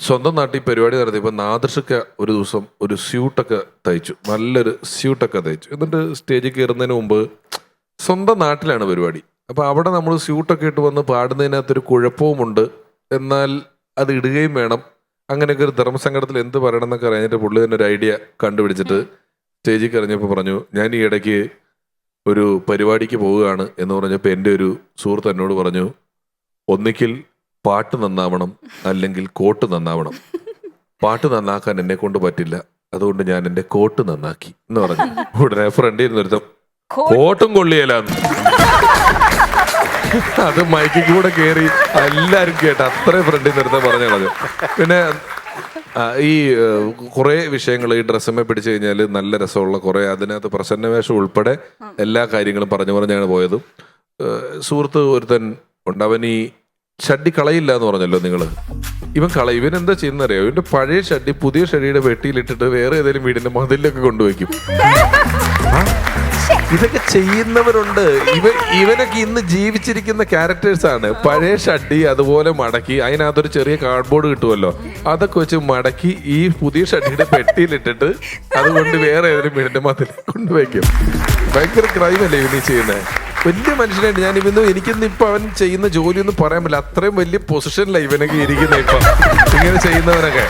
സ്വന്തം നാട്ടിൽ പരിപാടി നടത്തിയപ്പോൾ നാദൃഷൊക്കെ ഒരു ദിവസം ഒരു സ്യൂട്ടൊക്കെ തയ്ച്ചു, നല്ലൊരു സ്യൂട്ടൊക്കെ തയ്ച്ചു. എന്നിട്ട് സ്റ്റേജിൽ കയറുന്നതിന് മുമ്പ് സ്വന്തം നാട്ടിലാണ് പരിപാടി. അപ്പോൾ അവിടെ നമ്മൾ സ്യൂട്ടൊക്കെ ഇട്ട് വന്ന് പാടുന്നതിനകത്തൊരു കുഴപ്പവുമുണ്ട്, എന്നാൽ അത് ഇടുകയും വേണം. അങ്ങനെയൊക്കെ ഒരു ധർമ്മസങ്കടത്തിൽ എന്ത് പറയണം എന്നൊക്കെ അറിഞ്ഞിട്ട് പുള്ളി തന്നെ ഒരു ഐഡിയ കണ്ടുപിടിച്ചിട്ട് സ്റ്റേജിൽ കറിഞ്ഞപ്പോൾ പറഞ്ഞു, ഞാൻ ഈ ഇടയ്ക്ക് ഒരു പരിപാടിക്ക് പോവുകയാണ് എന്ന് പറഞ്ഞപ്പോൾ എൻ്റെ ഒരു സുഹൃത്ത് എന്നോട് പറഞ്ഞു, ഒന്നിക്കിൽ പാട്ട് നന്നാവണം അല്ലെങ്കിൽ കോട്ട് നന്നാവണം. പാട്ട് നന്നാക്കാൻ എന്നെ കൊണ്ട് പറ്റില്ല, അതുകൊണ്ട് ഞാൻ എൻ്റെ കോട്ട് നന്നാക്കി എന്ന് പറഞ്ഞു. ഉടനെ ഫ്രണ്ടിൽ ഇരുന്നൊരുത്തം കോട്ടും കൊള്ളിയലാന്ന്. അത് മൈക്കിൽ കൂടെ കയറി എല്ലാരും കേട്ട അത്രയും ഫ്രണ്ടിൽ നിർത്താൻ പറഞ്ഞത്. പിന്നെ ഈ കുറെ വിഷയങ്ങൾ ഈ ഡ്രസ്സമ്മ പിടിച്ചു കഴിഞ്ഞാൽ നല്ല രസമുള്ള കുറെ, അതിനകത്ത് പ്രസന്നവേഷം ഉൾപ്പെടെ എല്ലാ കാര്യങ്ങളും പറഞ്ഞാണ് പോയതും. സുഹൃത്ത് ഒരുത്തൻ ഉണ്ട്, അവൻ ഈ ഷഡ്ഡി കളയില്ല എന്ന് പറഞ്ഞല്ലോ നിങ്ങള്. ഇവൻ എന്താ ചെയ്യുന്നറിയോ, ഇവന്റെ പഴയ ഷഡ്ഡി പുതിയ ഷഡ്ഡിയുടെ വെട്ടിയിലിട്ടിട്ട് വേറെ ഏതെങ്കിലും വീടിന്റെ മതിലൊക്കെ കൊണ്ടുവയ്ക്കും. ഇതൊക്കെ ചെയ്യുന്നവരുണ്ട്. ഇവനൊക്കെ ഇന്ന് ജീവിച്ചിരിക്കുന്ന ക്യാരക്ടേഴ്സ് ആണ്. പഴയ ഷഡ്ഡി അതുപോലെ മടക്കി അതിനകത്തൊരു ചെറിയ കാർഡ്ബോർഡ് കിട്ടുമല്ലോ, അതൊക്കെ വെച്ച് മടക്കി ഈ പുതിയ ഷഡ്ഡിയുടെ പെട്ടിയിലിട്ടിട്ട് അതുകൊണ്ട് വേറെ ഏതെങ്കിലും വീടിന്റെ മതിൽ കൊണ്ടുവയ്ക്കും. ഭയങ്കര ക്രൈമല്ലേ ഇവനീ ചെയ്യുന്നത്. വലിയ മനുഷ്യനായിട്ട് എനിക്കിന്ന് ഇപ്പൊ അവൻ ചെയ്യുന്ന ജോലിയൊന്നും പറയാൻ പറ്റില്ല. അത്രയും വലിയ പൊസിഷനിലാണ് ഇവനൊക്കെ ഇരിക്കുന്നത് ഇപ്പൊ ഇങ്ങനെ ചെയ്യുന്നവനൊക്കെ.